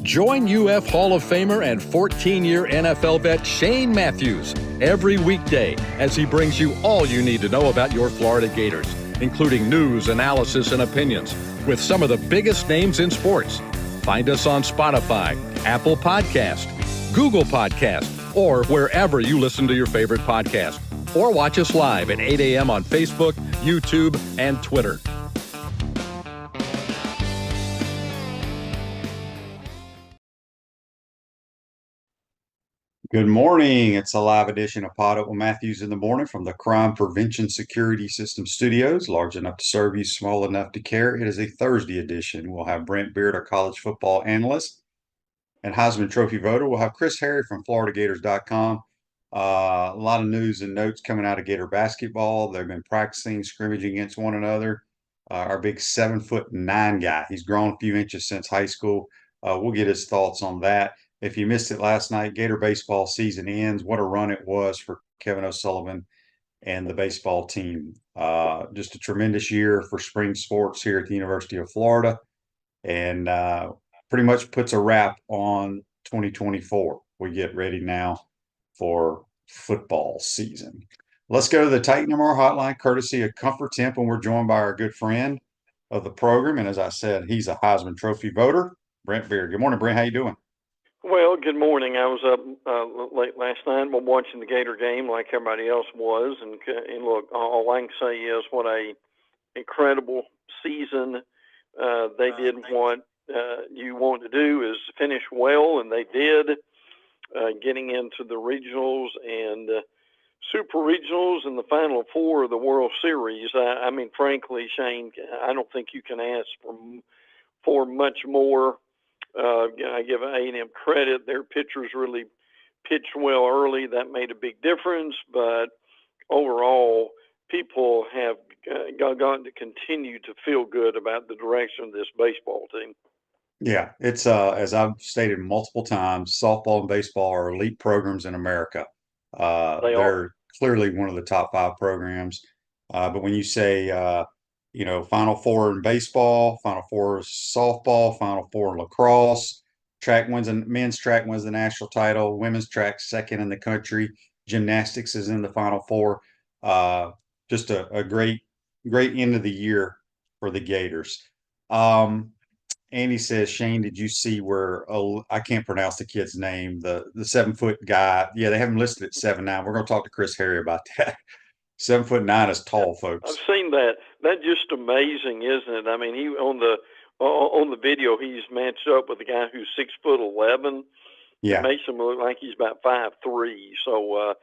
Join UF Hall of Famer and 14-year NFL vet Shane Matthews every weekday as he brings you all you need to know about your Florida Gators, including news, analysis, and opinions with some of the biggest names in sports. Find us on Spotify, Apple Podcast, Google Podcast, or wherever you listen to your favorite podcast. Or watch us live at 8 a.m. on Facebook, YouTube, and Twitter. Good morning. It's a live edition of PodUp with Matthews in the morning from the Crime Prevention Security System Studios, large enough to serve you, small enough to care. It is a Thursday edition. We'll have Brent Beaird, our college football analyst, and Heisman Trophy voter. We'll have Chris Harry from FloridaGators.com. A lot of news and notes coming out of Gator basketball. They've been practicing, scrimmaging against one another. Our big 7'9" guy. He's grown a few inches since high school. We'll get his thoughts on that. If you missed it last night, Gator baseball season ends. What a run it was for Kevin O'Sullivan and the baseball team. Just a tremendous year for spring sports here at the University of Florida, and pretty much puts a wrap on 2024. We get ready now for football season. Let's go to the Titan MR hotline, courtesy of Comfort Temp, and we're joined by our good friend of the program. And as I said, he's a Heisman Trophy voter, Brent Beaird. Good morning, Brent. How you doing? Well, good morning. I was up late last night watching the Gator game like everybody else was. And look, all I can say is what a incredible season. They did what you want to do is finish well, and they did, getting into the regionals and super regionals and the Final Four of the World Series. I mean, frankly, Shane, I don't think you can ask for much more. I give A&M credit. Their pitchers really pitched well early. That made a big difference. But overall, people have gotten to continue to feel good about the direction of this baseball team. Yeah, it's as I've stated multiple times, softball and baseball are elite programs in America. They're clearly one of the top 5 programs. But when you say Final Four in baseball, Final Four softball, Final Four in lacrosse, men's track wins the national title, women's track second in the country, gymnastics is in the Final Four. Just a great end of the year for the Gators. Andy says, Shane, did you see where I can't pronounce the kid's name, the 7-foot guy? Yeah, they have him listed at 7'9". We're going to talk to Chris Harry about that. 7'9" is tall, folks. I've seen that. That's just amazing, isn't it? I mean, he on the video, he's matched up with a guy who's 6'11". Yeah, it makes him look like he's about 5'3". So,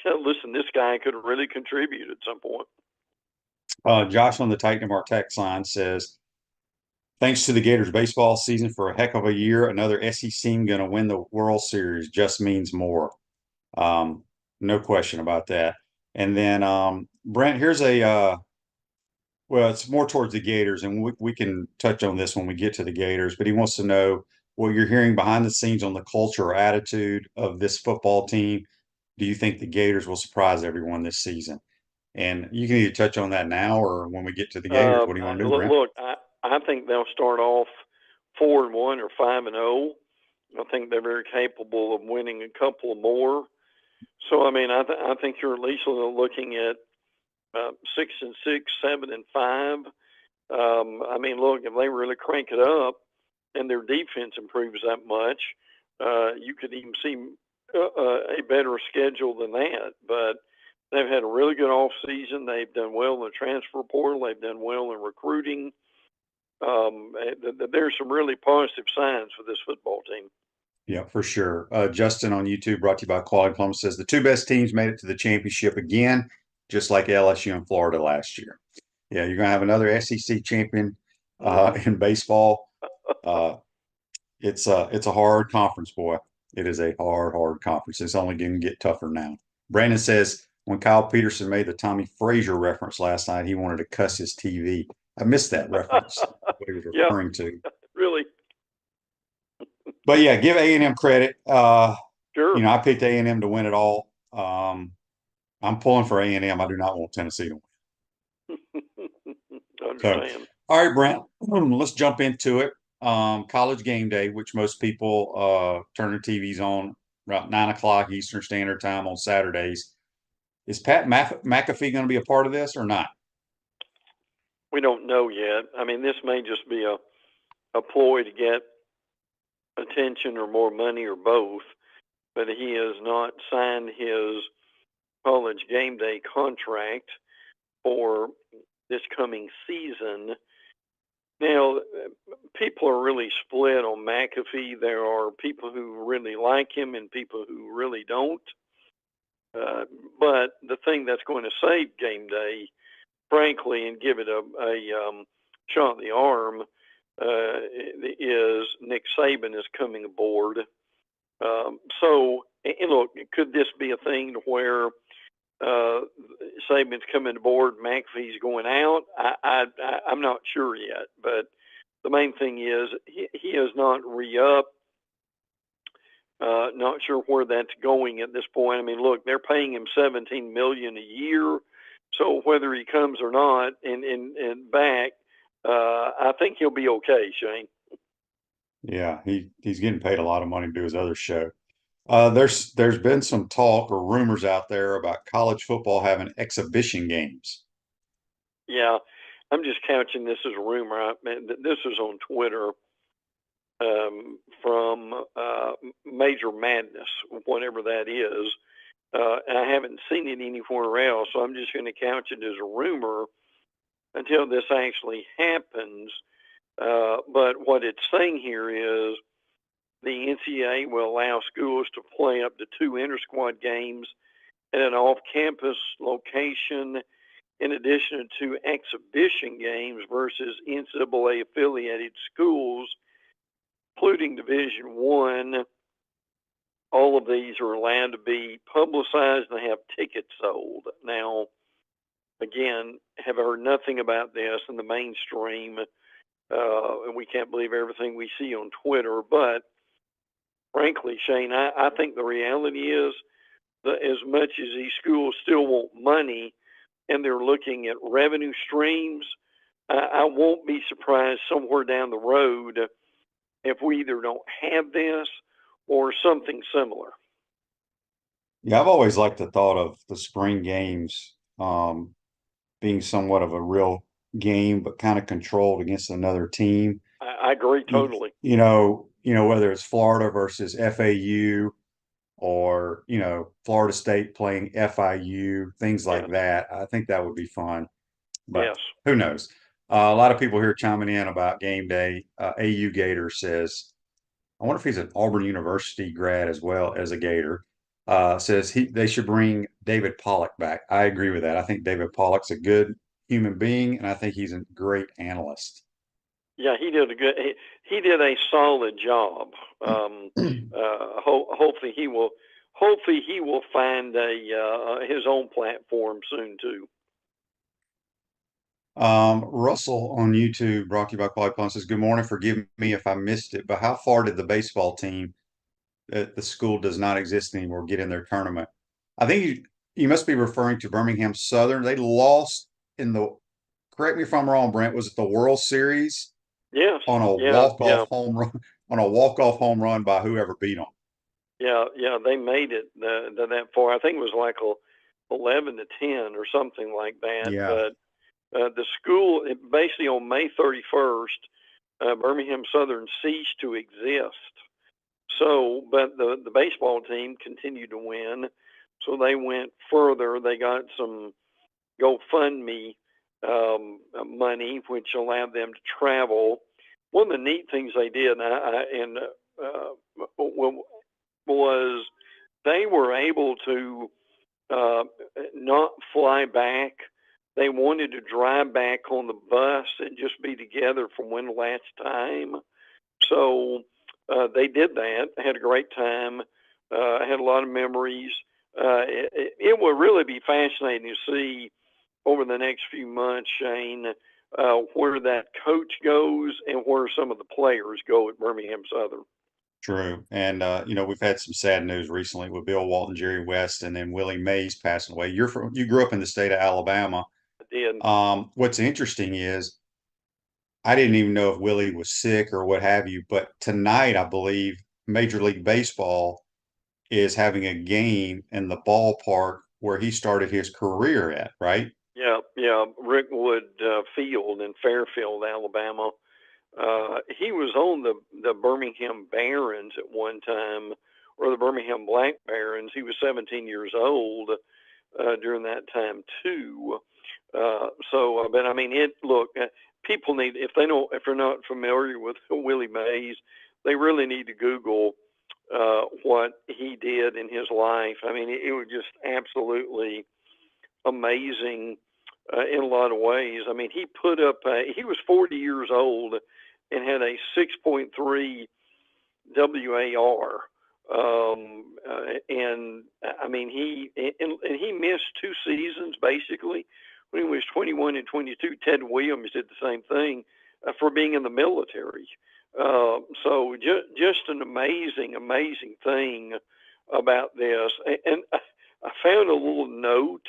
listen, this guy could really contribute at some point. Josh on the Titan MR text line says, thanks to the Gators baseball season for a heck of a year. Another SEC team going to win the World Series just means more. No question about that. And then Brent, here's well, it's more towards the Gators, and we can touch on this when we get to the Gators, but he wants to know what you're hearing behind the scenes on the culture or attitude of this football team. Do you think the Gators will surprise everyone this season? And you can either touch on that now or when we get to the Gators. What do you want to do, Brent? Look, I think they'll start off 4-1 or 5-0. I think they're very capable of winning a couple more. So, I mean, I think you're at least looking at 6-6, 7-5. I mean, look, if they really crank it up and their defense improves that much, you could even see a better schedule than that. But they've had a really good offseason. They've done well in the transfer portal. They've done well in recruiting. There's some really positive signs for this football team. Yeah, for sure. Justin on YouTube, brought to you by Quality Plum, says the 2 best teams made it to the championship again, just like LSU and Florida last year. Yeah, you're going to have another SEC champion in baseball. It's a hard conference, boy. It is a hard conference. It's only going to get tougher now. Brandon says, when Kyle Peterson made the Tommy Frazier reference last night, he wanted to cuss his TV. I missed that reference, what he was referring to. Really? But yeah, give A&M credit. Sure. I picked A&M to win it all. I'm pulling for A&M. I do not want Tennessee to win. I understand. All right, Brent, let's jump into it. College game day, which most people turn their TVs on around 9 o'clock Eastern Standard Time on Saturdays. Is Pat McAfee going to be a part of this or not? We don't know yet. I mean, this may just be a ploy to get attention or more money or both, but he has not signed his college game day contract for this coming season. Now, people are really split on McAfee. There are people who really like him and people who really don't. But the thing that's going to save game day, frankly, and give it a shot in the arm, is Nick Saban is coming aboard. So, and look, could this be a thing to where Saban's coming aboard, McAfee's going out? I'm not sure yet, but the main thing is he is not re-up. Not sure where that's going at this point. I mean, look, they're paying him $17 million a year, so whether he comes or not and back, I think he'll be okay, Shane. Yeah, he's getting paid a lot of money to do his other show. There's been some talk or rumors out there about college football having exhibition games. Yeah, I'm just couching this as a rumor. This is on Twitter from Major Madness, whatever that is. And I haven't seen it anywhere else, so I'm just going to couch it as a rumor until this actually happens. But what it's saying here is the NCAA will allow schools to play up to 2 inter-squad games at an off-campus location in addition to exhibition games versus NCAA affiliated schools, including Division I. All of these are allowed to be publicized and have tickets sold. Now, again, have heard nothing about this in the mainstream, and we can't believe everything we see on Twitter. But frankly, Shane, I think the reality is that as much as these schools still want money and they're looking at revenue streams, I won't be surprised somewhere down the road if we either don't have this or something similar. Yeah, I've always liked the thought of the spring games being somewhat of a real game, but kind of controlled against another team. I agree totally. Whether it's Florida versus FAU or, Florida State playing FIU, things like Yes. that. I think that would be fun, but Yes. who knows? A lot of people here chiming in about game day. AU Gator says, I wonder if he's an Auburn University grad as well as a Gator. Says they should bring David Pollock back. I agree with that. I think David Pollock's a good human being, and I think he's a great analyst. Yeah, he did he did a solid job. Hopefully he will find his own platform soon too. Russell on YouTube, brought to you by Quality Plum, says, good morning. Forgive me if I missed it, but how far did the baseball team that the school does not exist anymore get in their tournament? I think you must be referring to Birmingham Southern. They lost correct me if I'm wrong, Brent, was it the World Series? Yes. On a walk-off home run, by whoever beat them. Yeah, they made it that far. I think it was like 11-10 or something like that. Yeah. But the school, basically on May 31st, Birmingham Southern ceased to exist. So, but the baseball team continued to win. So they went further. They got some GoFundMe money, which allowed them to travel. One of the neat things they did, was they were able to not fly back. They wanted to drive back on the bus and just be together from one last time. So they did that. Had a great time. Had a lot of memories. It will really be fascinating to see over the next few months, Shane, where that coach goes and where some of the players go at Birmingham Southern. True. And, we've had some sad news recently with Bill Walton, Jerry West, and then Willie Mays passing away. You grew up in the state of Alabama. I did. What's interesting is I didn't even know if Willie was sick or what have you. But tonight, I believe Major League Baseball is having a game in the ballpark where he started his career at, right? Yeah, yeah, Rickwood Field in Fairfield, Alabama. He was on the Birmingham Barons at one time, or the Birmingham Black Barons. He was 17 years old during that time too. But I mean, people need, if they're not familiar with Willie Mays, they really need to Google what he did in his life. I mean, it was just absolutely amazing in a lot of ways. I mean, he put up, he was 40 years old and had a 6.3 WAR. And I mean, he missed 2 seasons basically when he was 21 and 22. Ted Williams did the same thing for being in the military. So just an amazing thing about this. And I found a little note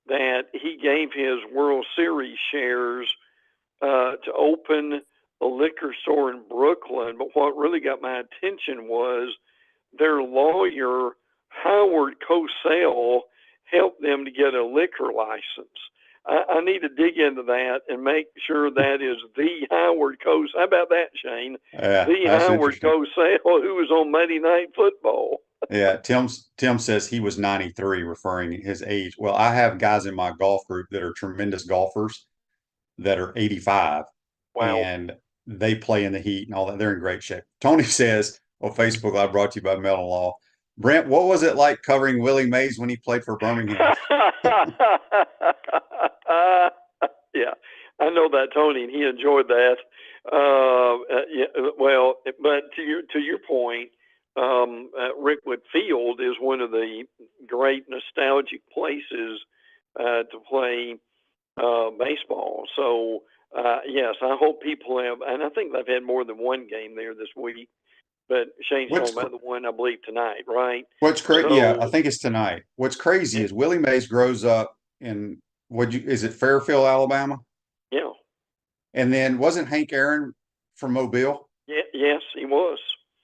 that he gave his World Series shares to open a liquor store in Brooklyn. But what really got my attention was their lawyer, Howard Cosell, helped them to get a liquor license. I need to dig into that and make sure that is the Howard Cosell. How about that, Shane? The Howard Cosell who was on Monday Night Football. Yeah, Tim says he was 93, referring his age. Well, I have guys in my golf group that are tremendous golfers that are 85. Wow. And they play in the heat and all that. They're in great shape. Tony says on Facebook Live, brought to you by Melon Law. Brent, what was it like covering Willie Mays when he played for Birmingham? Yeah, I know that, Tony, and he enjoyed that. Yeah, well, but to your point, Rickwood Field is one of the great nostalgic places to play baseball. So yes, I hope people have, and I think they've had more than one game there this week. But Shane's talking about the one, I believe, tonight, right? What's crazy? Yeah, I think it's tonight. What's crazy is Willie Mays grows up in is it Fairfield, Alabama? Yeah. And then wasn't Hank Aaron from Mobile? Yeah, yes, he was.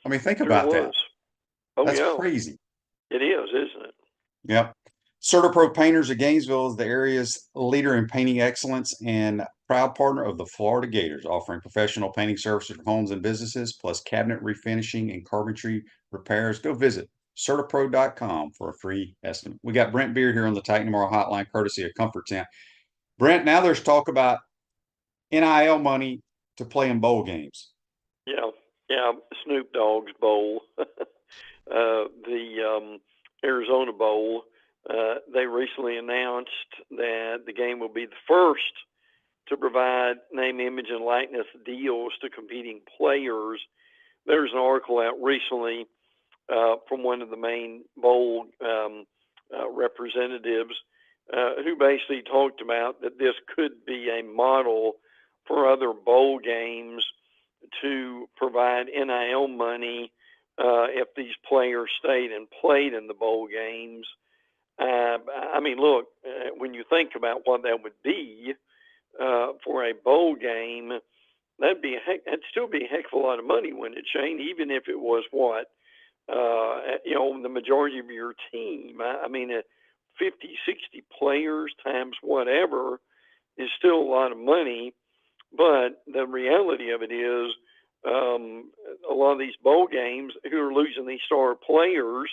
I mean, think about that. Oh, that's yeah. crazy. It is, isn't it? Yep. CertaPro Painters of Gainesville is the area's leader in painting excellence and proud partner of the Florida Gators, offering professional painting services for homes and businesses, plus cabinet refinishing and carpentry repairs. Go visit CertaPro.com for a free estimate. We got Brent Beaird here on the Titan Tomorrow Hotline, courtesy of Comfort Town. Brent, now there's talk about NIL money to play in bowl games. Yeah, Snoop Dogg's bowl, the Arizona Bowl. They recently announced that the game will be the first to provide name, image, and likeness deals to competing players. There's an article out recently from one of the main bowl representatives who basically talked about that this could be a model for other bowl games to provide NIL money if these players stayed and played in the bowl games. I mean, look, when you think about what that would be for a bowl game, that'd still be a heck of a lot of money, wouldn't it, Shane? Even if it was the majority of your team. I mean, 50, 60 players times whatever is still a lot of money. But the reality of it is, a lot of these bowl games who are losing these star players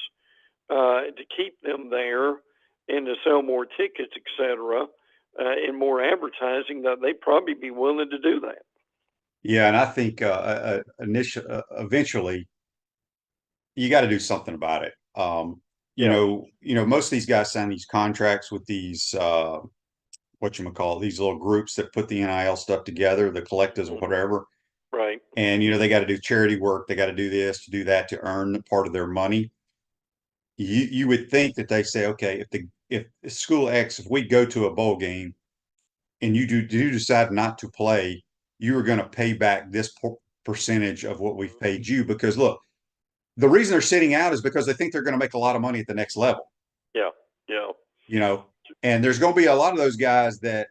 to keep them there and to sell more tickets, et cetera, and more advertising, that they'd probably be willing to do that. Yeah, and I think eventually you got to do something about it. You know, most of these guys sign these contracts with these these little groups that put the NIL stuff together, the collectives or whatever. Right. And they got to do charity work, they got to do this, to do that, to earn part of their money. You would think that they say, okay, if school X, if we go to a bowl game and you do decide not to play, you are going to pay back this percentage of what we've paid you. Because look, the reason they're sitting out is because they think they're going to make a lot of money at the next level. Yeah. And there's going to be a lot of those guys that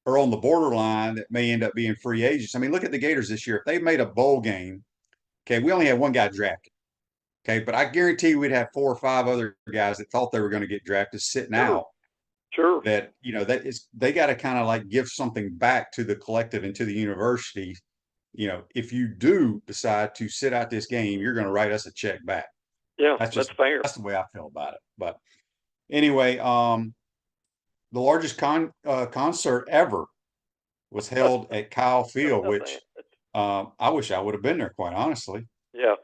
are on the borderline that may end up being free agents. I mean, look at the Gators this year. If they made a bowl game, okay, we only had one guy drafted. Okay, but I guarantee we'd have 4 or 5 other guys that thought they were going to get drafted sitting out. Sure. That they got to kind of like give something back to the collective and to the university. If you do decide to sit out this game, you're going to write us a check back. Yeah, that's fair. That's the way I feel about it. But anyway, the largest concert ever was held at Kyle Field, which I wish I would have been there, quite honestly. Yeah.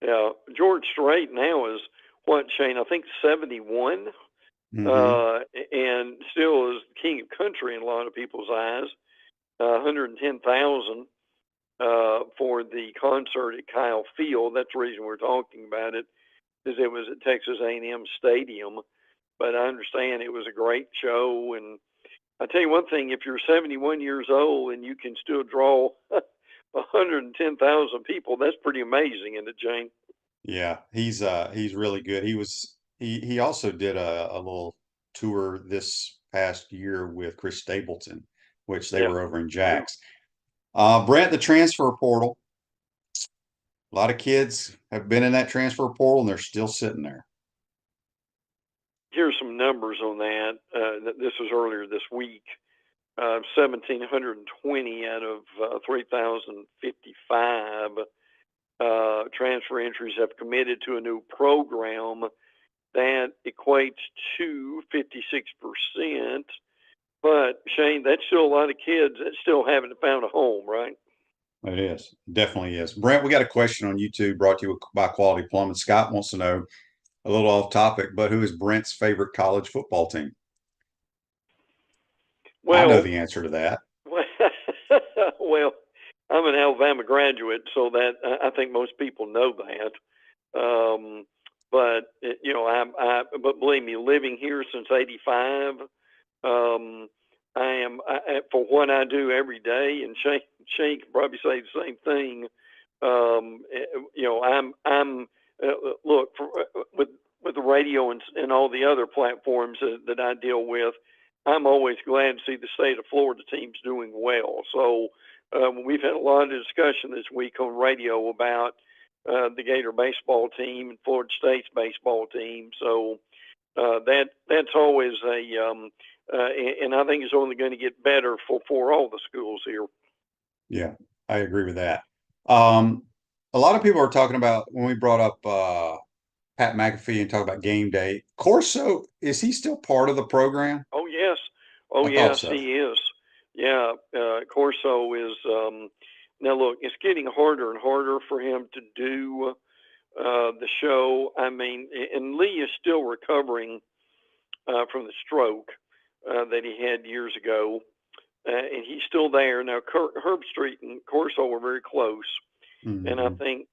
Yeah. George Strait now is what, Shane? I think 71, and still is the king of country in a lot of people's eyes. 110,000 for the concert at Kyle Field. That's the reason we're talking about it, is it was at Texas A&M Stadium. But I understand it was a great show. And I tell you one thing, if you're 71 years old and you can still draw 110,000 people, that's pretty amazing, isn't it, Jane? Yeah, he's really good. He also did a little tour this past year with Chris Stapleton, which they were over in Jax. Brent, the transfer portal. A lot of kids have been in that transfer portal and they're still sitting there. Here's some numbers on that. This was earlier this week. 1,720 out of 3,055 transfer entries have committed to a new program. That equates to 56%. But, Shane, that's still a lot of kids that still haven't found a home, right? It is. Definitely is. Brent, we got a question on YouTube brought to you by Quality Plumbing. Scott wants to know, a little off topic, but who is Brent's favorite college football team? Well, I know the answer to that. Well, I'm an Alabama graduate, so that I think most people know that. But but believe me, living here since '85, I am for what I do every day, and Shane can probably say the same thing. I'm look with the radio and all the other platforms that I deal with. I'm always glad to see the state of Florida teams doing well. So we've had a lot of discussion this week on radio about the Gator baseball team and Florida State's baseball team. So that's always and I think it's only going to get better for all the schools here. Yeah, I agree with that. A lot of people are talking about, when we brought up Pat McAfee and talk about game day, Corso, is he still part of the program? Oh, yes. Oh, yes, so. He is. Yeah, Corso is. Now, look, it's getting harder and harder for him to do the show. I mean, and Lee is still recovering from the stroke that he had years ago, and he's still there. Now, Herbstreit and Corso were very close, and I think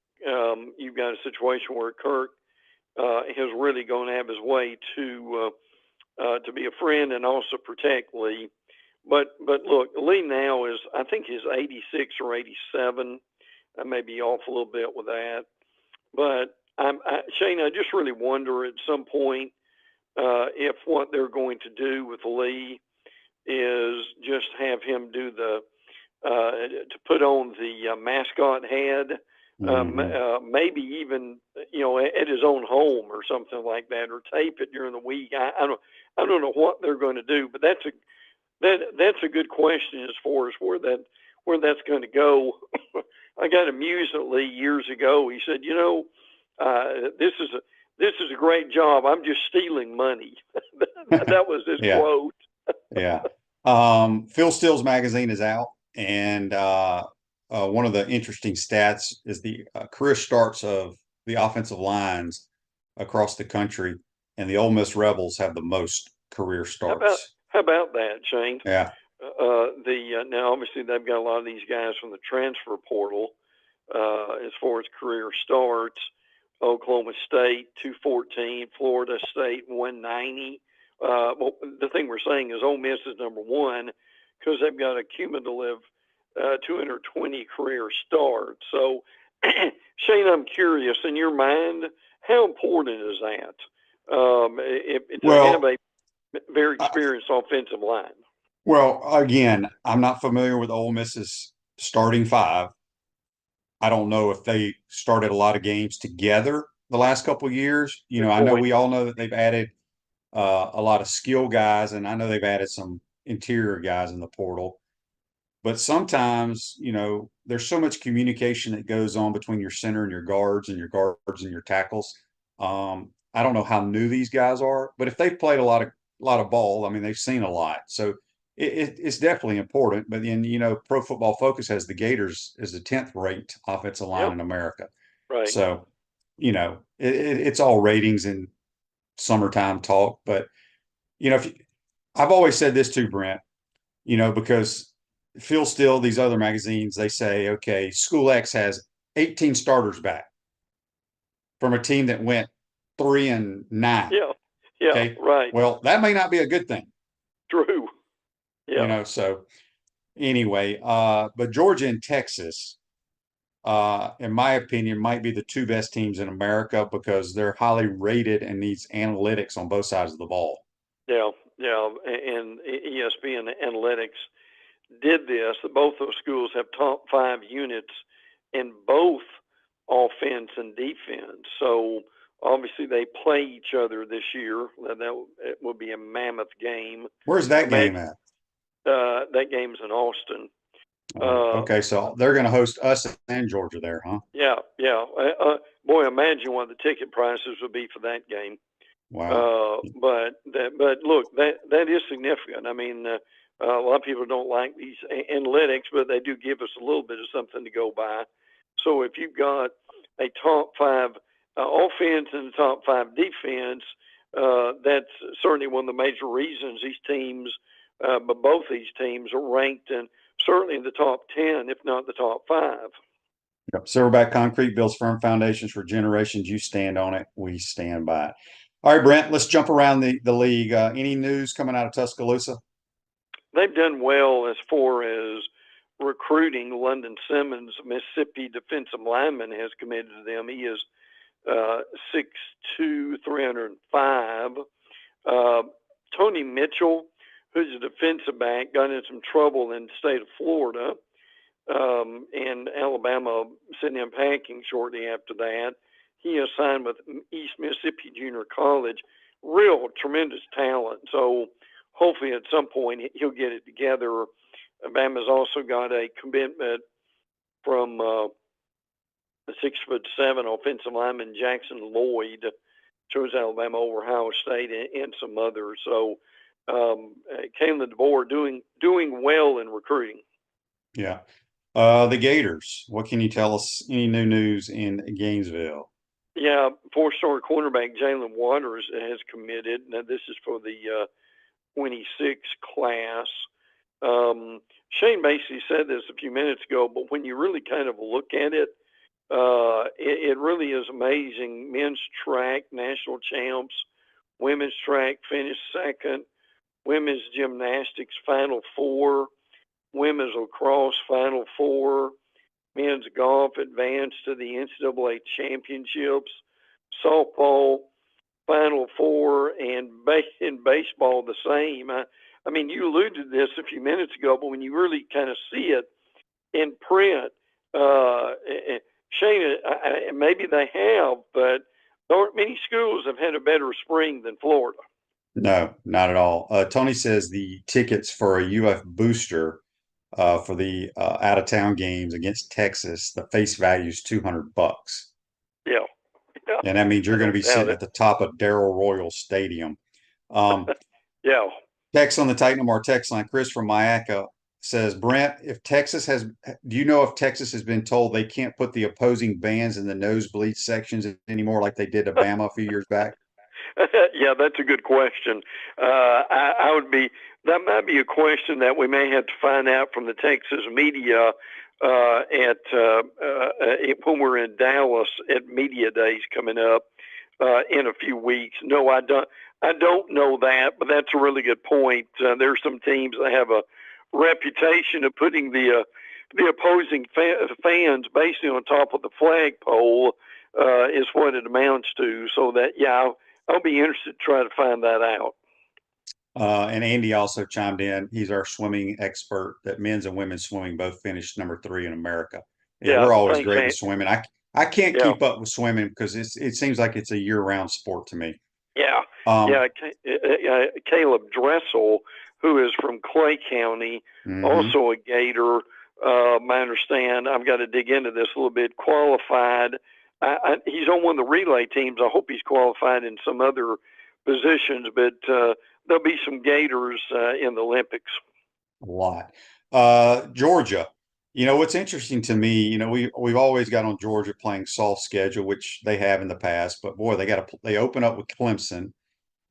you've got a situation where Kirk has really gone to have his way to be a friend and also protect Lee. But look, Lee now is, I think he's 86 or 87. I may be off a little bit with that. But Shane, I just really wonder at some point if what they're going to do with Lee is just have him do to put on the mascot head. Maybe even at his own home or something like that, or tape it during the week. I don't know what they're going to do, but that's a good question as far as where that's going to go. I got amused at Lee years ago. He said, this is a great job. I'm just stealing money. That was his quote. Yeah. Phil Steele's magazine is out, and one of the interesting stats is the career starts of the offensive lines across the country, and the Ole Miss Rebels have the most career starts. How about that, Shane? Yeah. Now obviously they've got a lot of these guys from the transfer portal as far as career starts. Oklahoma State 214, Florida State 190. Well, the thing we're saying is Ole Miss is number one because they've got a cumulative 220 career starts. So, Shane, I'm curious, in your mind, how important is that? To have a very experienced offensive line. Well, again, I'm not familiar with Ole Miss's starting five. I don't know if they started a lot of games together the last couple of years. Good I know point. we all know that they've added a lot of skill guys, and I know they've added some interior guys in the portal. But sometimes, there's so much communication that goes on between your center and your guards and your guards and your tackles. I don't know how new these guys are, but if they've played a lot of ball, I mean, they've seen a lot. So it's definitely important. But then, Pro Football Focus has the Gators as the 10th ranked offensive line Yep. in America. Right. So, it's all ratings and summertime talk. But, I've always said this too, Brent, because Phil Steele, these other magazines, they say, okay, School X has 18 starters back from a team that went 3-9. Yeah. Yeah. Okay. Right. Well, that may not be a good thing, True. Yeah. so anyway, but Georgia and Texas, in my opinion, might be the two best teams in America because they're highly rated and needs analytics on both sides of the ball. Yeah. Yeah. And ESPN Analytics did this. Both those schools have top 5 units in both offense and defense. So obviously they play each other this year. It will be a mammoth game. Where's that game at? That game's in Austin. Okay, so they're going to host us and Georgia there, huh? Yeah, yeah. Boy, imagine what the ticket prices would be for that game. Wow. But look, that is significant. I mean, a lot of people don't like these analytics, but they do give us a little bit of something to go by. So if you've got a top 5 offense and a top 5 defense, that's certainly one of the major reasons these teams, but both these teams are ranked in certainly in the top 10, if not the top 5. Yep. Silverback Concrete builds firm foundations for generations. You stand on it. We stand by it. All right, Brent, let's jump around the league. Any news coming out of Tuscaloosa? They've done well as far as recruiting. London Simmons, Mississippi defensive lineman, has committed to them. He is 6'2", 305. Tony Mitchell, who's a defensive back, got in some trouble in the state of Florida. And Alabama sent him packing shortly after that. He is signed with East Mississippi Junior College. Real tremendous talent. So hopefully at some point he'll get it together. Alabama's also got a commitment from the 6'7" offensive lineman Jackson Lloyd. Chose Alabama over Ohio State and some others. So Kalen DeBoer doing well in recruiting. Yeah. The Gators, what can you tell us? Any new news in Gainesville? Yeah, 4-star cornerback Jalen Waters has committed. Now, this is for the 26 class. Shane basically said this a few minutes ago, but when you really kind of look at it, it really is amazing. Men's track, national champs. Women's track finished second. Women's gymnastics, Final Four. Women's lacrosse, Final Four. Men's golf advanced to the NCAA championships. Softball, Final Four, and in baseball, the same. I mean, you alluded to this a few minutes ago, but when you really kind of see it in print, Shane, maybe they have, but there aren't many schools have had a better spring than Florida. No, not at all. Tony says the tickets for a UF booster for the out-of-town games against Texas, the face value is $200. Yeah. And that means you're going to be sitting at the top of Darrell Royal Stadium. Yeah. Text on the Titanamar text line. Chris from Mayaca says, Brent, do you know if Texas has been told they can't put the opposing bands in the nosebleed sections anymore like they did to Bama a few years back? Yeah, that's a good question. That might be a question that we may have to find out from the Texas media when we're in Dallas at Media Days coming up in a few weeks. No, I don't know that, but that's a really good point. There's some teams that have a reputation of putting the opposing fans basically on top of the flagpole is what it amounts to. So that, yeah, I'll be interested to try to find that out. And Andy also chimed in. He's our swimming expert that men's and women's swimming both finished number 3 in America. Yeah, Yeah, we're always thanks, great in Aunt. swimming. I can't Yeah, keep up with swimming because it seems like it's a year-round sport to me. yeah, Um, yeah. Caleb Dressel, who is from Clay County, mhm. also a Gator. I understand. I've got to dig into this a little bit. Qualified. He's on one of the relay teams. I hope he's qualified in some other positions, but there'll be some Gators in the Olympics. A lot. Georgia. What's interesting to me, we've always got on Georgia playing soft schedule, which they have in the past, but boy, they open up with Clemson,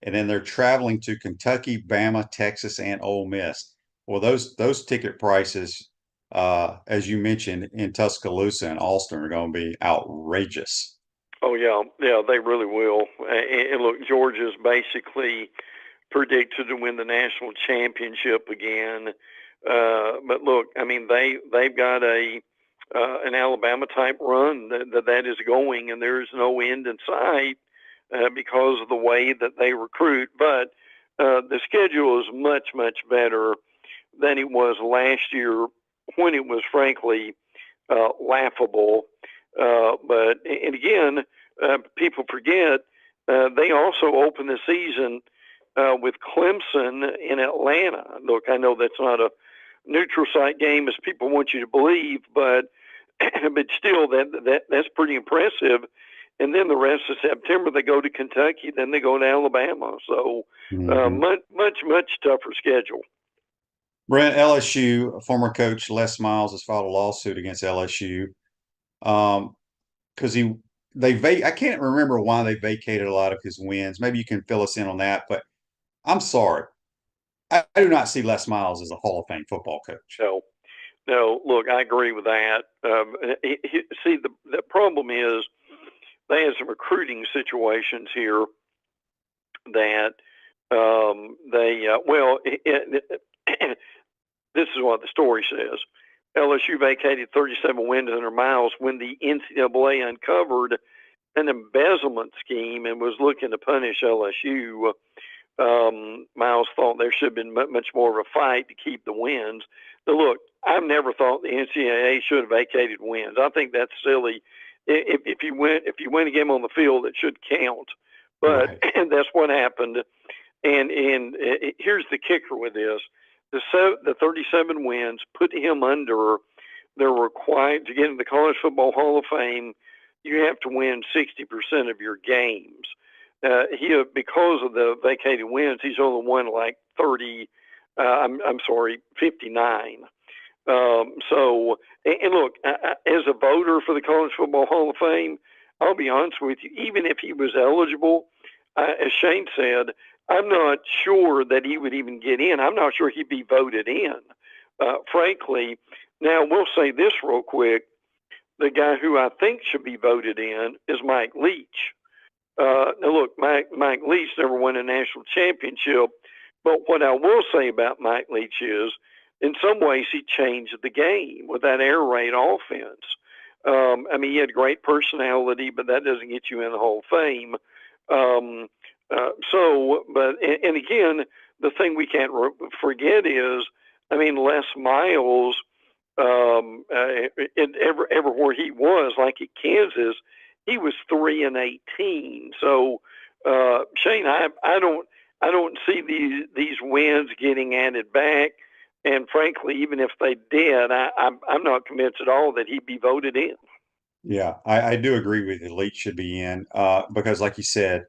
and then they're traveling to Kentucky, Bama, Texas, and Ole Miss. Well, those ticket prices, as you mentioned, in Tuscaloosa and Austin are going to be outrageous. Oh yeah, yeah, they really will. And look, Georgia's basically predicted to win the national championship again. But look, I mean, they've got a an Alabama type run that is going, and there's no end in sight because of the way that they recruit. But the schedule is much better than it was last year when it was frankly laughable. But and again, people forget they also opened the season with Clemson in Atlanta. Look, I know that's not a neutral site game as people want you to believe, but but still, that's pretty impressive. And then the rest of September they go to Kentucky, then they go to Alabama. So Mhm. much tougher schedule. Brent, LSU, former coach Les Miles has filed a lawsuit against LSU because I can't remember why they vacated a lot of his wins. Maybe you can fill us in on that, but I'm sorry. I do not see Les Miles as a Hall of Fame football coach. So no, look, I agree with that. See, the problem is they had some recruiting situations here that this is what the story says. LSU vacated 37 wins under Miles when the NCAA uncovered an embezzlement scheme and was looking to punish LSU. Miles thought there should have been much more of a fight to keep the wins. Now, look, I've never thought the NCAA should have vacated wins. I think that's silly. If you win a game on the field, it should count. But Right. that's what happened. And here's the kicker with this: the 37 wins put him under. They're required to get in the College Football Hall of Fame. You have to win 60% of your games. Because of the vacated wins, he's only won like 30. I'm sorry, 59. And look, as a voter for the College Football Hall of Fame, I'll be honest with you. Even if he was eligible, as Shane said, I'm not sure that he would even get in. I'm not sure he'd be voted in, frankly. Now, we'll say this real quick. The guy who I think should be voted in is Mike Leach. Now, look, Mike Leach never won a national championship, but what I will say about Mike Leach is, in some ways, he changed the game with that air raid offense. I mean, he had great personality, but that doesn't get you in the Hall of Fame. Um, and again, the thing we can't forget is, I mean, Les Miles, everywhere he was, like at Kansas, he was 3-18. So, Shane, I don't see these wins getting added back. And frankly, even if they did, I'm not convinced at all that he'd be voted in. Yeah, I do agree with you. Leach should be in because, like you said,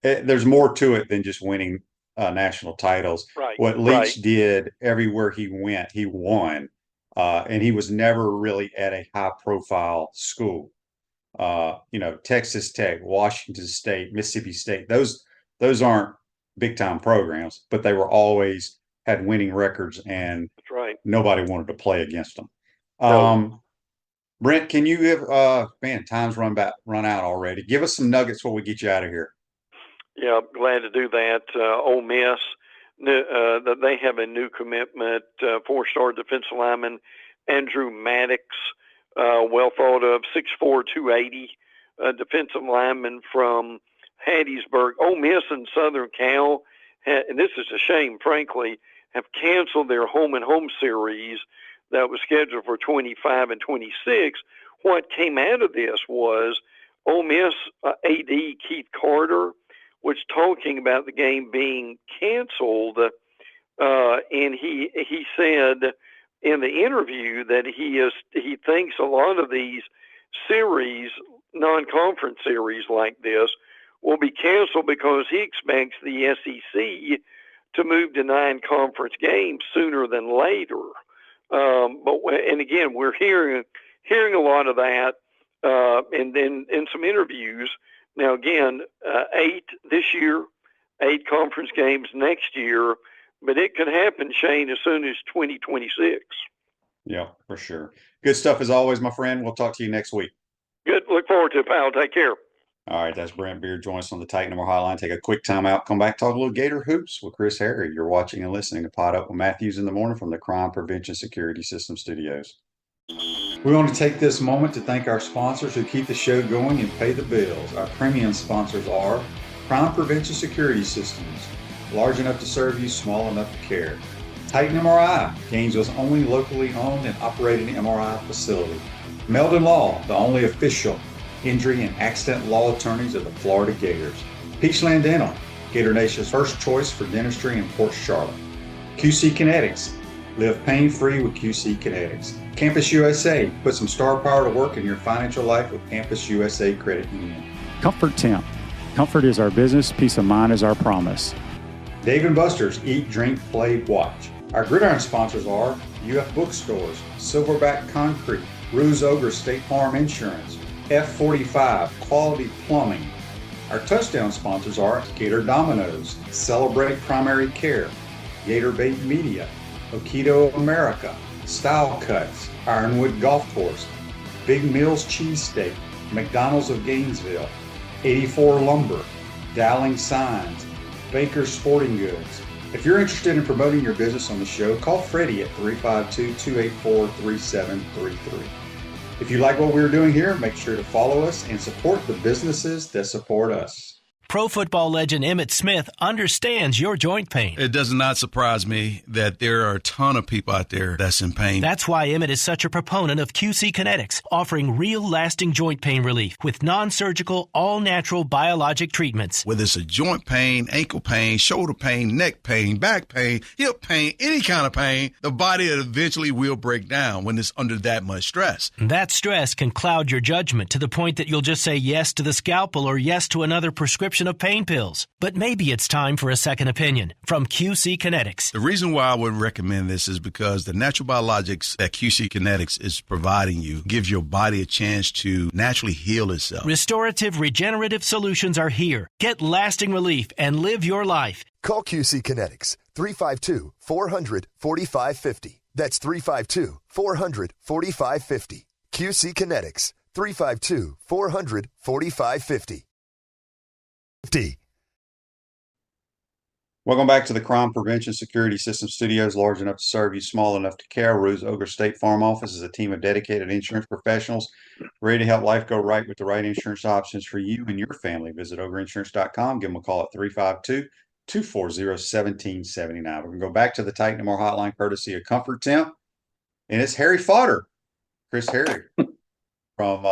there's more to it than just winning national titles. Right, What right. Leach did everywhere he went, he won, and he was never really at a high-profile school. Texas Tech, Washington State, Mississippi State. Those aren't big-time programs, but they were always had winning records, and That's right. nobody wanted to play against them. No. Brent, can you give man, time's run out already. Give us some nuggets before we get you out of here. Yeah, glad to do that. Ole Miss, that they have a new commitment, four-star defensive lineman Andrew Maddox, well thought of, 6'4", 280, defensive lineman from Hattiesburg. Ole Miss and Southern Cal and this is a shame, frankly, have canceled their home and home series that was scheduled for 25 and 26. What came out of this was Ole Miss AD Keith Carter was talking about the game being canceled, and he said in the interview that he thinks a lot of these series, non-conference series like this, will be canceled because he expects the SEC to move to 9 conference games sooner than later. And again, we're hearing a lot of that, and then in some interviews. Now again, 8 this year, 8 conference games next year, but it could happen, Shane, as soon as 2026. Yeah, for sure. Good stuff as always, my friend. We'll talk to you next week. Good. Look forward to it, pal. Take care. All right, that's Brent Beaird. Join us on the Titan Number Hotline. Take a quick time out. Come back, talk a little Gator hoops with Chris Harry. You're watching and listening to PodUp with Matthews in the morning from the Crime Prevention Security System Studios. We want to take this moment to thank our sponsors who keep the show going and pay the bills. Our premium sponsors are Crime Prevention Security Systems, large enough to serve you, small enough to care. Titan MRI, Gainesville's only locally owned and operated MRI facility. Meldon Law, the only official injury and accident law attorneys of the Florida Gators. Peachland Dental, Gator Nation's first choice for dentistry in Port Charlotte. QC Kinetics, live pain-free with QC Kinetics. Campus USA, put some star power to work in your financial life with Campus USA Credit Union. Comfort Temp, comfort is our business, peace of mind is our promise. Dave & Buster's, eat, drink, play, watch. Our gridiron sponsors are UF Bookstores, Silverback Concrete, Ruse Ogre State Farm Insurance, F45, Quality Plumbing. Our touchdown sponsors are Gator Dominoes, Celebrate Primary Care, Gator Bait Media, Okido America, Style Cuts, Ironwood Golf Course, Big Mills Cheesesteak, McDonald's of Gainesville, 84 Lumber, Dowling Signs, Baker Sporting Goods. If you're interested in promoting your business on the show, call Freddie at 352-284-3733. If you like what we're doing here, make sure to follow us and support the businesses that support us. Pro football legend Emmitt Smith understands your joint pain. It does not surprise me that there are a ton of people out there that's in pain. That's why Emmitt is such a proponent of QC Kinetics, offering real lasting joint pain relief with non-surgical, all-natural biologic treatments. Whether it's a joint pain, ankle pain, shoulder pain, neck pain, back pain, hip pain, any kind of pain, the body eventually will break down when it's under that much stress. That stress can cloud your judgment to the point that you'll just say yes to the scalpel or yes to another prescription of pain pills. But maybe it's time for a second opinion from QC Kinetics. The reason why I would recommend this is because the natural biologics that QC Kinetics is providing you gives your body a chance to naturally heal itself. Restorative, regenerative solutions are here. Get lasting relief and live your life. Call QC Kinetics, 352-400-4550. That's 352-400-4550. QC Kinetics, 352-400-4550. Welcome back to the Crime Prevention Security System Studios, large enough to serve you, small enough to care. Ruse Ogre State Farm Office is a team of dedicated insurance professionals ready to help life go right with the right insurance options for you and your family. Visitogreinsurance.com. Give them a call at 352-240-1779. We're going to go back to the Titan More Hotline courtesy of Comfort Temp, and it's Harry Fodder, Chris Harry from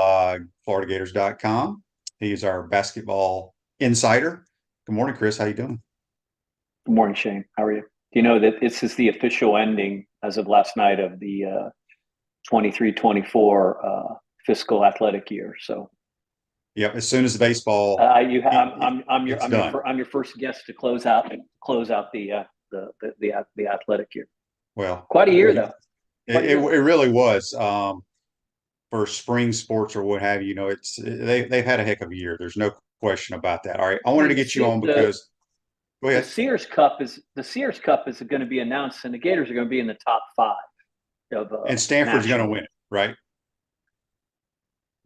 FloridaGators.com. He's our basketball insider. Good morning, Chris. How you doing? Good morning, Shane. How are you? Do you know that this is the official ending as of last night of the 23-24 fiscal athletic year? So, yep. As soon as the baseball, I'm your first guest to close out the athletic year. Well, quite a year though. It really was. For spring sports or what have you, they've had a heck of a year. There's no question about that. All right, I wanted to get you on because go ahead. The Sears Cup is going to be announced, and the Gators are going to be in the top 5. And Stanford's going to win it, right?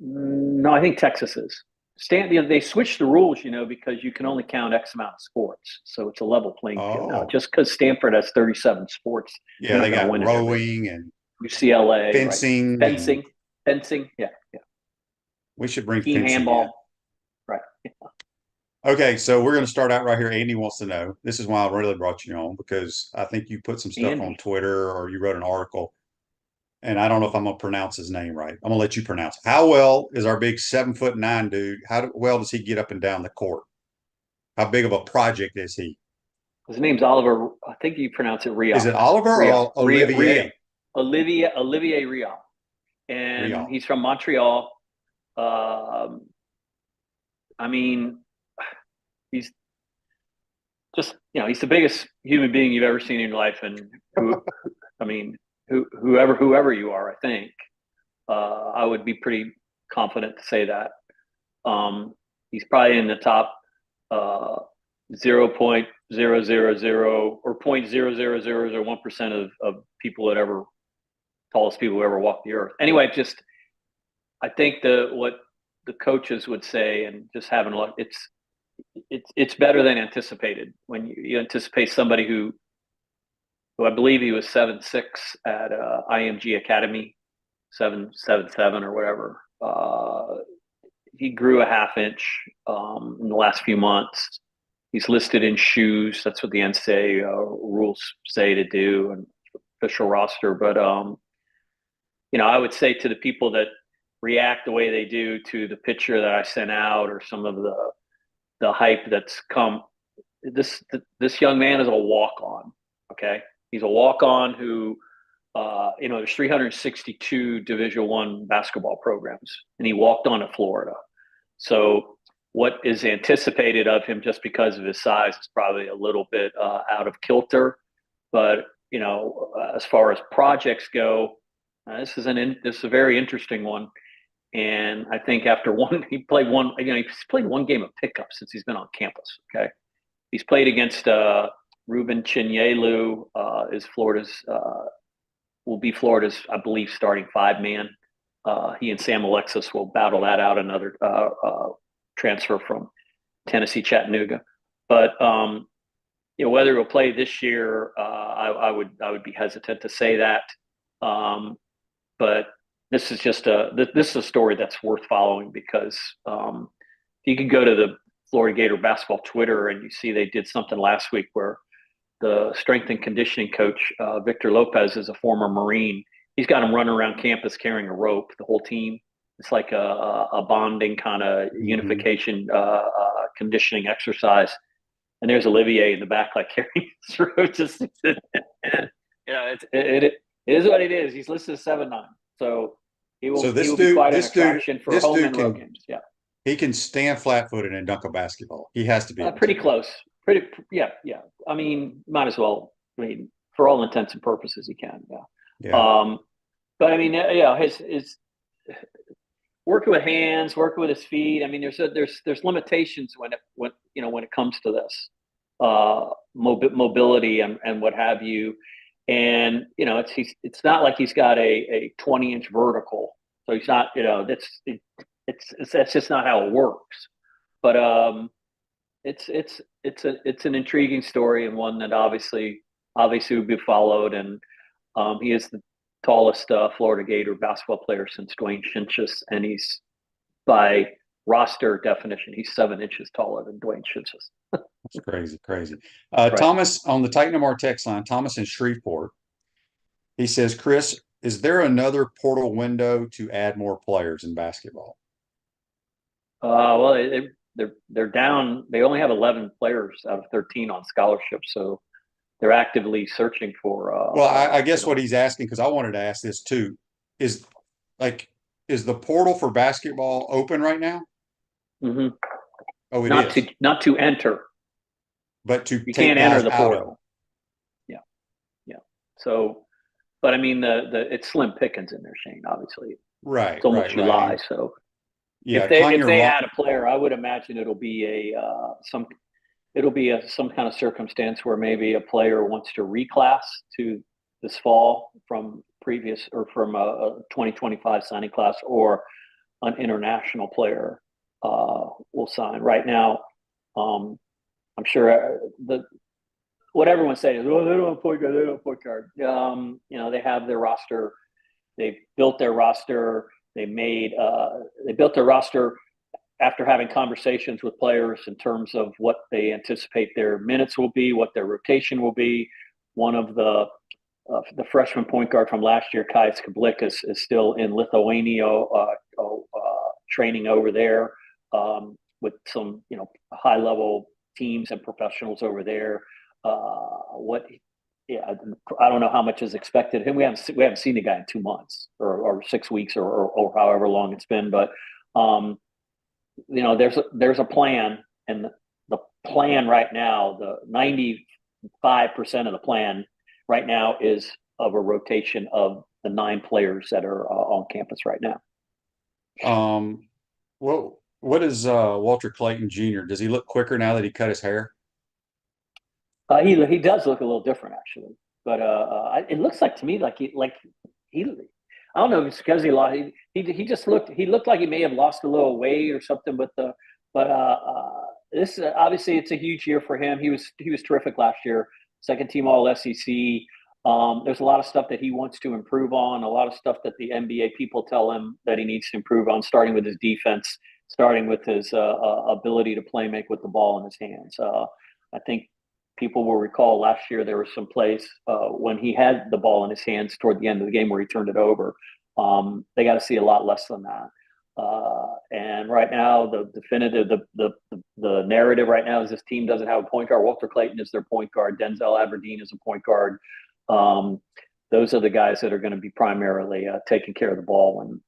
No, I think Texas is. They switched the rules, because you can only count X amount of sports, so it's a level playing field now. Just because Stanford has 37 sports, yeah, they got rowing and UCLA, fencing, right? Fencing, yeah. We should bring team fencing handball, in. right? Okay, so we're going to start out right here. Andy wants to know. This is why I really brought you on because I think you put some stuff on Andy. Twitter or you wrote an article, and I don't know if I'm going to pronounce his name right. I'm going to let you pronounce it. How well is our big 7'9" dude? Well does he get up and down the court? How big of a project is he? His name's Oliver. I think you pronounce it Rial. Is it Oliver or Olivier? Olivier Rial, and Rial. he's from Montreal. I mean, he's just he's the biggest human being you've ever seen in your life, and whoever you are, I think I would be pretty confident to say that he's probably in the top 0.000 or 0.00001% of people tallest people who ever walked the earth. Anyway, just I think what the coaches would say, and just having a look, it's better than anticipated. When you anticipate somebody who I believe he was 7'6" at IMG Academy, 7'7" or whatever. He grew a half inch in the last few months. He's listed in shoes. That's what the NCAA rules say to do, and official roster. But I would say to the people that react the way they do to the picture that I sent out, or some of the hype that's come, this young man is a walk-on. Okay, he's a walk-on who, there's 362 Division I basketball programs, and he walked on at Florida. So what is anticipated of him, just because of his size, is probably a little bit out of kilter. But as far as projects go, this is a very interesting one. And I think after he's played one game of pickup since he's been on campus. Okay, he's played against Ruben Chinyelu, will be Florida's, I believe, starting 5-man. He and Sam Alexis will battle that out, another transfer from Tennessee Chattanooga. But whether he'll play this year, I would be hesitant to say that. But this is just a story that's worth following, because you can go to the Florida Gator basketball Twitter and you see they did something last week where the strength and conditioning coach, Victor Lopez, is a former Marine. He's got him running around campus carrying a rope, the whole team. It's like a bonding kind of unification conditioning exercise. And there's Olivier in the back, like carrying his rope. Just it is what it is. He's listed as 7'9", so he will be quite an attraction for home and road games. Yeah, he can stand flat-footed and dunk a basketball. He has to be pretty close. Yeah. I mean, might as well. I mean, for all intents and purposes, he can. Yeah. But I mean, his working with hands, working with his feet. I mean, there's limitations when it comes to this mobility and what have you. And it's not like he's got a 20-inch vertical, so he's not. That's just not how it works. But it's an intriguing story, and one that obviously would be followed. And he is the tallest Florida Gator basketball player since Dwayne Shinchis, and he's, by roster definition, he's 7 inches taller than Dwayne Shinchis. That's crazy. Right. Thomas on the Titan MR text line, Thomas in Shreveport. He says, Chris, is there another portal window to add more players in basketball? Well, they're down. They only have 11 players out of 13 on scholarship, so they're actively searching for. Well, I guess what he's asking, because I wanted to ask this too, is the portal for basketball open right now? Mm-hmm. Oh, it is. Not to enter, but you can't enter the portal. Yeah. So, but I mean, it's slim pickings in there, Shane. Obviously, right? It's almost July, right. So yeah, if they add a player, I would imagine it'll be some kind of circumstance where maybe a player wants to reclass to this fall from previous or from a 2025 signing class, or an international player will sign. Right now, I'm sure what everyone's saying is, they don't have point guard, they don't have point guard. They have their roster. They've built their roster. They built their roster after having conversations with players in terms of what they anticipate their minutes will be, what their rotation will be, one of the freshman point guard from last year, Kai Skablikas, is still in Lithuania training over there with some high level teams and professionals over there. I don't know how much is expected of him. We haven't seen the guy in 2 months or 6 weeks or however long it's been, but there's a plan, and the plan right now, the 95% of the plan right now is of a rotation of the 9 players that are on campus right now. Well, what is Walter Clayton Jr.? Does he look quicker now that he cut his hair? He does look a little different, actually, but it looks like to me like he I don't know if it's because he just looked like he may have lost a little weight or something. But this obviously it's a huge year for him. He was terrific last year, second team All SEC. There's a lot of stuff that he wants to improve on, a lot of stuff that the NBA people tell him that he needs to improve on, starting with his defense, starting with his ability to play make with the ball in his hands. I think people will recall last year there were some plays when he had the ball in his hands toward the end of the game where he turned it over. They got to see a lot less than that. And right now, the narrative right now is this team doesn't have a point guard. Walter Clayton is their point guard. Denzel Aberdeen is a point guard. Those are the guys that are going to be primarily taking care of the ball when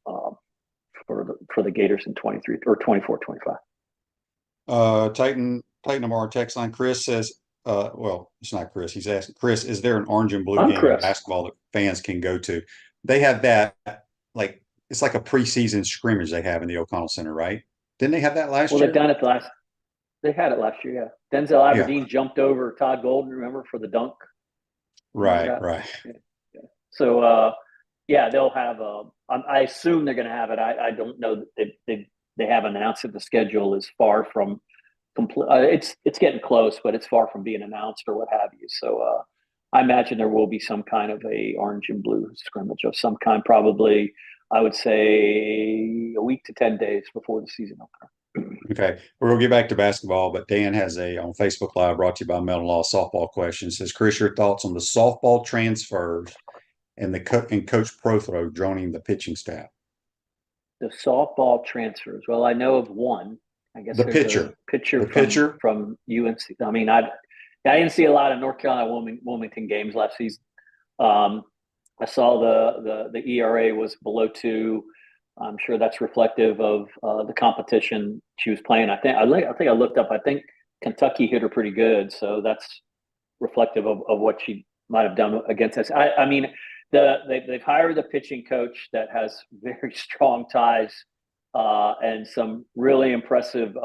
for the Gators in 23 or 24-25. Titan of our text line, Chris says, well, it's not Chris. He's asking, Chris, is there an orange and blue game of basketball that fans can go to? They have that, like, it's like a preseason scrimmage they have in the O'Connell Center, right? Didn't they have that last year? Well, they had it last year, yeah. Denzel Aberdeen jumped over Todd Golden, remember, for the dunk? Right. Yeah. So, they'll have I assume they're going to have it. I don't know that they haven't announced it. The schedule is far from complete. It's getting close, but it's far from being announced or what have you. So I imagine there will be some kind of a orange and blue scrimmage of some kind, probably, I would say, a week to 10 days before the season opener. Okay, we're gonna get back to basketball, but Dan has on Facebook Live, brought to you by Melton Law, softball question. Says, Chris, your thoughts on the softball transfers and Coach Prothro joining the pitching staff? The softball transfers. Well, I know of one. I guess the pitcher from UNC. I mean, I didn't see a lot of North Carolina Wilmington games last season. I saw the ERA was below 2. I'm sure that's reflective of the competition she was playing. I think I looked up. I think Kentucky hit her pretty good, so that's reflective of what she might have done against us. I mean, they've hired a pitching coach that has very strong ties and some really impressive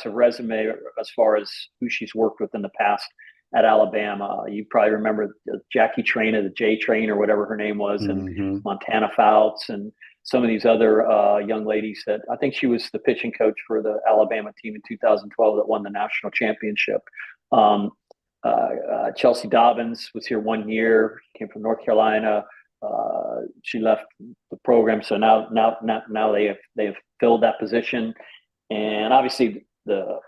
resume as far as who she's worked with in the past at Alabama. You probably remember Jackie Traina, the J Train or whatever her name was, and Montana Fouts and some of these other young ladies that I think she was the pitching coach for the Alabama team in 2012 that won the national championship. Chelsea Dobbins was here 1 year, came from North Carolina. She left the program, so now they have filled that position, and obviously the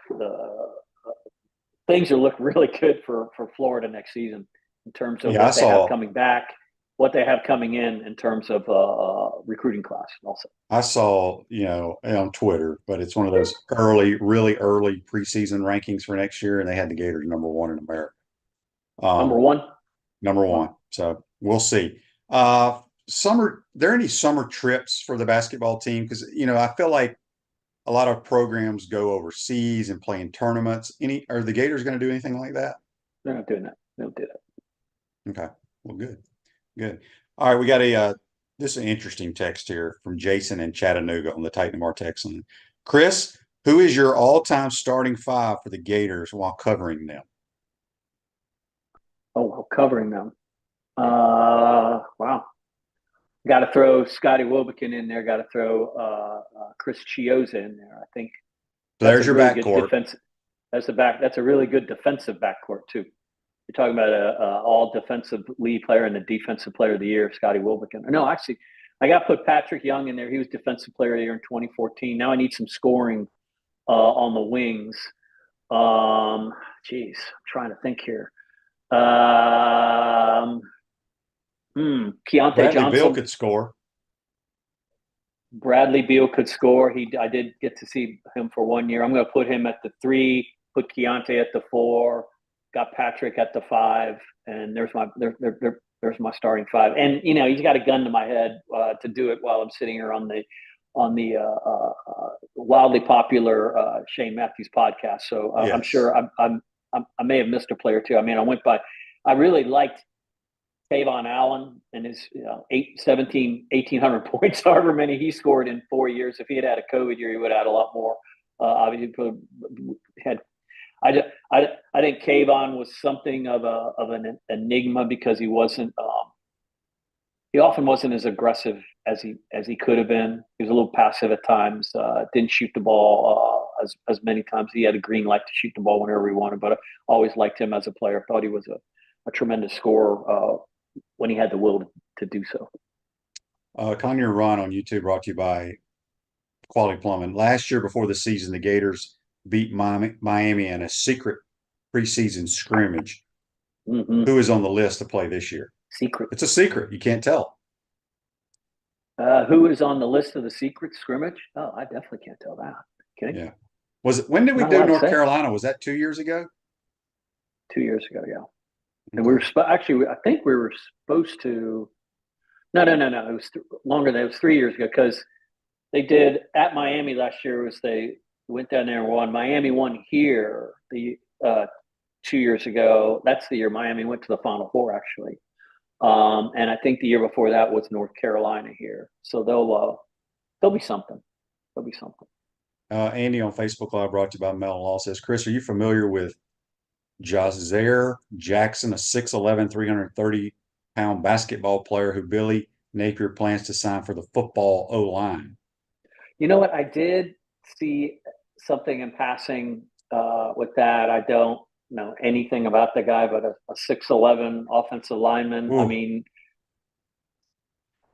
things are look really good for Florida next season in terms of what they have coming back, what they have coming in terms of recruiting class. Also, I saw on Twitter, but it's one of those really early preseason rankings for next year, and they had the Gators number 1 in America. Number one. So we'll see. There any summer trips for the basketball team? Because I feel like a lot of programs go overseas and play in tournaments. Are the Gators going to do anything like that? They're not doing that. They don't do that. Okay. Well, good. All right, we got this is an interesting text here from Jason in Chattanooga on the Titan of our text line. Chris, who is your all-time starting 5 for the Gators while covering them? Oh, while covering them. Wow. Got to throw Scotty Wilbekin in there. Got to throw Chris Chiozza in there. I think. There's your backcourt. That's a really good defensive backcourt too. You're talking about a all defensive lead player and the defensive player of the year, Scotty Wilbekin. No, actually, I got to put Patrick Young in there. He was defensive player of the year in 2014. Now I need some scoring on the wings. Geez, I'm trying to think here. Keontae Bradley Johnson. Beal could score. Bradley Beal could score. I did get to see him for 1 year. I'm going to put him at the 3, put Keontae at the 4, got Patrick at the 5, and there's my starting 5. And he's got a gun to my head to do it while I'm sitting here on the wildly popular Shane Matthews podcast. So Yes. I'm sure I may have missed a player too. I mean, I really liked Tavon Allen and his 1,800 points, however many he scored in 4 years. If he had had a COVID year, he would have had a lot more. Obviously, I think Kayvon was something of an enigma because he wasn't. He often wasn't as aggressive as he could have been. He was a little passive at times. Didn't shoot the ball as many times. He had a green light to shoot the ball whenever he wanted. But I always liked him as a player. Thought he was a tremendous scorer when he had the will to do so. Conyer and Ron on YouTube, brought to you by Quality Plumbing. Last year before the season, the Gators beat Miami in a secret preseason scrimmage. Mm-hmm. Who is on the list to play this year? Secret. It's a secret. You can't tell. Who is on the list of the secret scrimmage? Oh, I definitely can't tell that. Okay. Yeah. When did we do North Carolina? Was that 2 years ago? 2 years ago, yeah. And we were I think we were supposed to. No. It was longer than it was 3 years ago because they did at Miami last year. They went down there and won. Miami won here 2 years ago. That's the year Miami went to the Final Four, actually. And I think the year before that was North Carolina here. So they'll be something. They'll be something. Andy on Facebook Live, brought to you by Mellon Law, says, Chris, are you familiar with Jazair Jackson, a 6'11", 330-pound basketball player who Billy Napier plans to sign for the football O-line? You know what? I did see something in passing with that. I don't know anything about the guy, but a 6'11" offensive lineman. Ooh. I mean,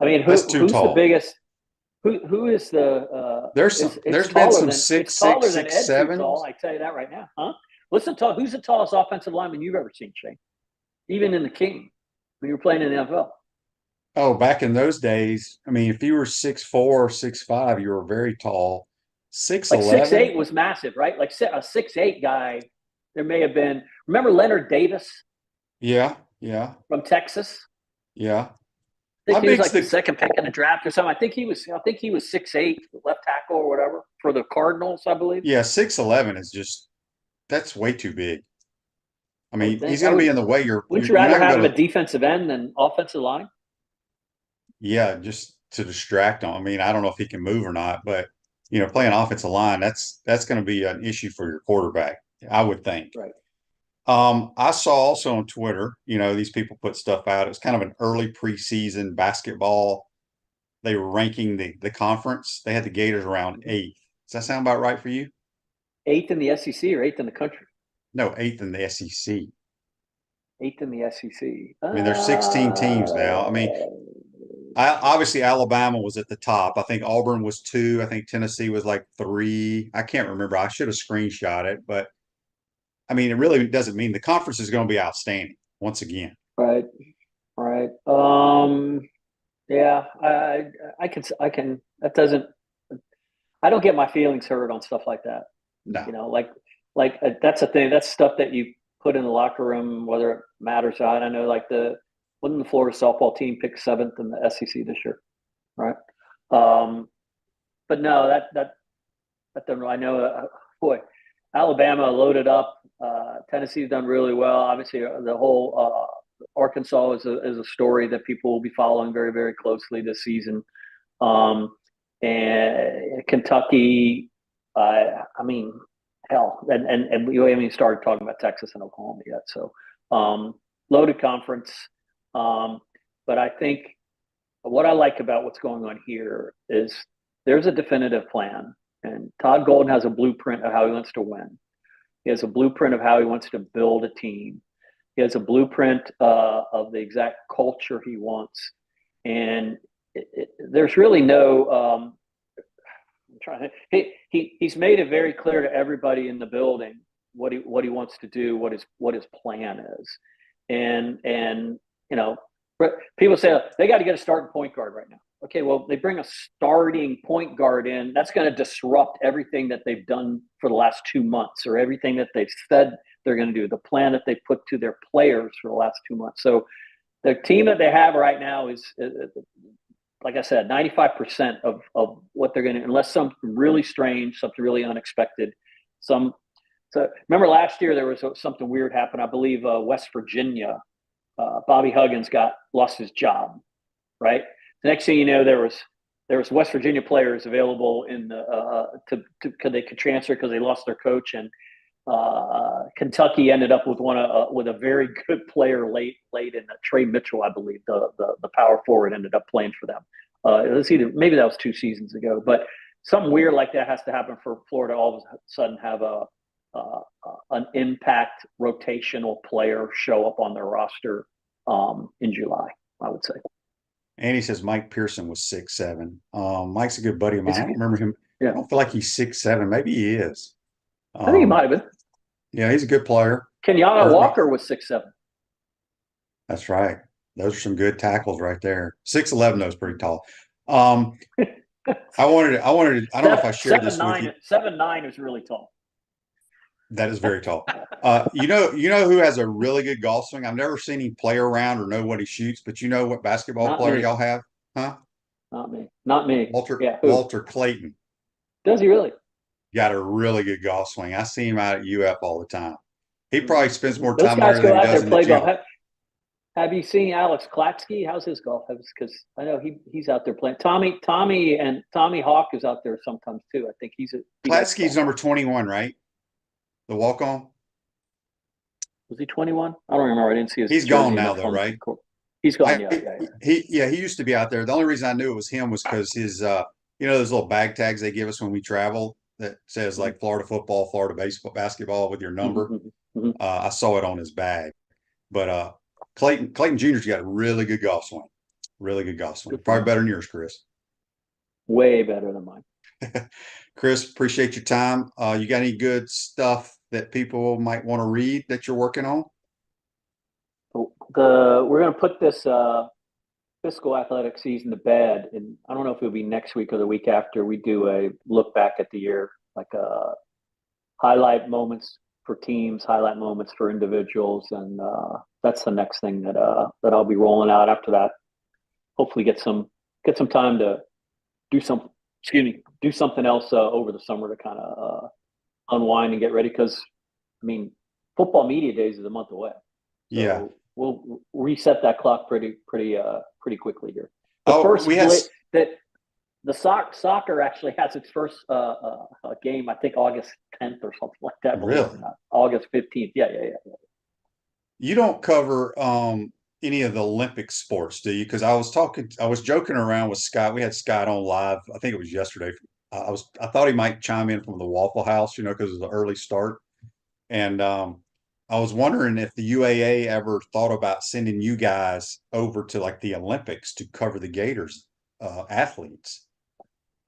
who's the biggest? Who is the? There's been some 6'6", 6'7". I tell you that right now, huh? Who's the tallest offensive lineman you've ever seen, Shane? Even in the King, when you were playing in the NFL. Oh, back in those days, I mean, if you were 6'4" or 6'5", you were very tall. 6'11", like 6'8" was massive, right? Like a 6'8" guy. There may have been. Remember Leonard Davis? Yeah. From Texas. Yeah. I think he was like the second pick in the draft or something. I think he was 6'8", left tackle or whatever for the Cardinals, I believe. Yeah, 6'11" is that's way too big. I mean, he's going to be in the way. Wouldn't you rather have a defensive end than offensive line? Yeah, just to distract him. I mean, I don't know if he can move or not, but playing offensive line, that's going to be an issue for your quarterback, I would think. Right. I saw also on Twitter, these people put stuff out. It was kind of an early preseason basketball. They were ranking the conference. They had the Gators around 8th. Does that sound about right for you? 8th in the SEC or 8th in the country? No, 8th in the SEC. 8th in the SEC. I mean, there's 16 teams now. I mean, obviously Alabama was at the top. I think Auburn was 2. I think Tennessee was like 3. I can't remember. I should have screenshot it, but I mean, it really doesn't mean the conference is going to be outstanding once again. Right. Yeah, I can. That doesn't. I don't get my feelings hurt on stuff like that. No. Like that's a thing. That's stuff that you put in the locker room, whether it matters or not. I know, like wasn't the Florida softball team picked 7th in the SEC this year, right? But no, that doesn't. I know, boy, Alabama loaded up. Tennessee's done really well. Obviously, the whole Arkansas is a story that people will be following very, very closely this season. And Kentucky, I mean, hell, and we haven't even started talking about Texas and Oklahoma yet. So loaded conference. But I think what I like about what's going on here is there's a definitive plan. And Todd Golden has a blueprint of how he wants to win. He has a blueprint of how he wants to build a team. He has a blueprint of the exact culture he wants. And there's really no he's made it very clear to everybody in the building what he wants to do, what his plan is, and people say they got to get a starting point guard right now. Okay, well, they bring a starting point guard in. That's going to disrupt everything that they've done for the last 2 months, or everything that they've said they're going to do, the plan that they put to their players for the last 2 months. So the team that they have right now is like I said, 95% of what they're going to, unless something really strange, something really unexpected. So remember last year there was something weird happened. I believe West Virginia, Bobby Huggins lost his job, right? The next thing you know, there was West Virginia players available in the they could transfer because they lost their coach, and Kentucky ended up with with a very good player late in Trey Mitchell, I believe, the power forward ended up playing for them. It was maybe that was 2 seasons ago, but something weird like that has to happen for Florida all of a sudden have an impact rotational player show up on their roster in July, I would say. Andy says Mike Pearson was 6'7". Mike's a good buddy of mine. I don't remember him. Yeah. I don't feel like he's 6'7". Maybe he is. I think he might have been. Yeah, he's a good player. Kenyatta Walker was 6'7". That's right. Those are some good tackles right there. 6'11" though is pretty tall. I don't know if I shared this with you. 7'9" is really tall. That is very tall. You know who has a really good golf swing? I've never seen him play around or know what he shoots, but you know what basketball Not player me. y'all have? Huh? Not me. Walter Clayton. Does he really? Got a really good golf swing. I see him out at UF all the time. He probably spends more time Those guys there go than he out does there in play the gym. golf. Have you seen Alex Klatsky? How's his golf? Because I know he's out there playing. Tommy Hawk is out there sometimes too. I think Klatsky's number 21, right? The walk-on. Was he 21? I don't remember. I didn't see his. He's gone now, though, right? He's gone. He used to be out there. The only reason I knew it was him was because his those little bag tags they give us when we travel that says like Florida football, Florida baseball, basketball with your number. Mm-hmm. I saw it on his bag. But Clayton Jr.'s got a really good golf swing. Really good golf swing. Probably better than yours, Chris. Way better than mine. Chris, appreciate your time. You got any good stuff that people might want to read that you're working on? We're going to put this fiscal athletic season to bed, and I don't know if it'll be next week or the week after. We do a look back at the year, like highlight moments for teams, highlight moments for individuals, and that's the next thing that I'll be rolling out after that. Hopefully, get some time to do something else over the summer to kind of unwind and get ready. Because I mean, football media days is a month away. So yeah, we'll reset that clock pretty quickly here. Soccer actually has its first game, I think August 10th or something like that. Really? August 15th. Yeah. You don't cover any of the Olympic sports, do you? Because I was joking around with Scott. We had Scott on live. I think it was yesterday. I thought he might chime in from the Waffle House, because it was an early start. And I was wondering if the UAA ever thought about sending you guys over to like the Olympics to cover the Gators athletes.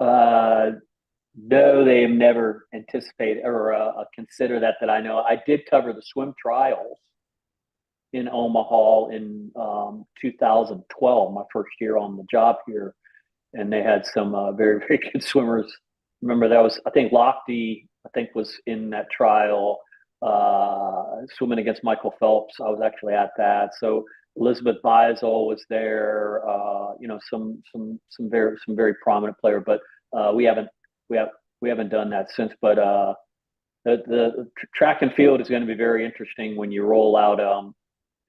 No, they have never anticipated or considered that I know. I did cover the swim trials in Omaha in 2012, my first year on the job here, and they had some very, very good swimmers. Remember that was, I think Lochte, was in that trial, swimming against Michael Phelps. I was actually at that. So Elizabeth Beisel was there. Some very prominent player, but we haven't done that since. But the track and field is going to be very interesting when you roll out.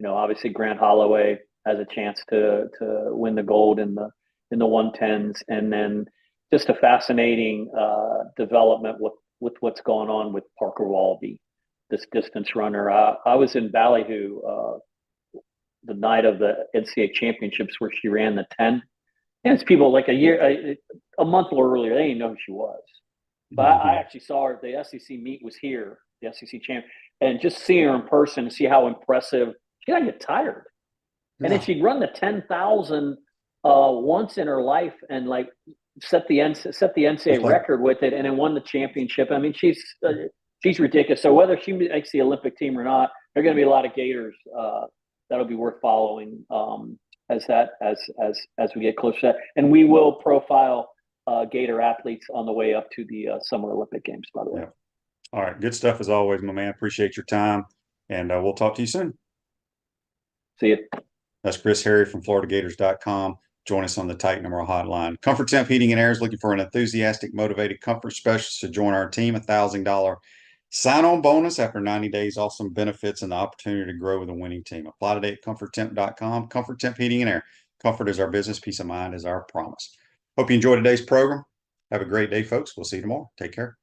Obviously Grant Holloway has a chance to win the gold in the 110s, and then just a fascinating development with what's going on with Parker Walby, this distance runner. I was in Ballyhoo the night of the NCAA championships where she ran the 10. And it's people like a month earlier, they didn't know who she was. But I actually saw her. The SEC meet was here, the SEC champ, and just seeing her in person and see how impressive. She didn't get tired. And then she'd run the 10,000 once in her life, and like set the NCAA record with it, and then won the championship. I mean, she's ridiculous. So whether she makes the Olympic team or not, there are going to be a lot of Gators that'll be worth following as we get closer to that. And we will profile Gator athletes on the way up to the Summer Olympic Games, by the way. Yeah. All right. Good stuff as always, my man. Appreciate your time. And we'll talk to you soon. See you. That's Chris Harry from FloridaGators.com. Join us on the Titan Number hotline. Comfort Temp Heating and Air is looking for an enthusiastic, motivated comfort specialist to join our team. $1,000 sign-on bonus after 90 days. Awesome benefits and the opportunity to grow with a winning team. Apply today at ComfortTemp.com. Comfort Temp Heating and Air. Comfort is our business. Peace of mind is our promise. Hope you enjoyed today's program. Have a great day, folks. We'll see you tomorrow. Take care.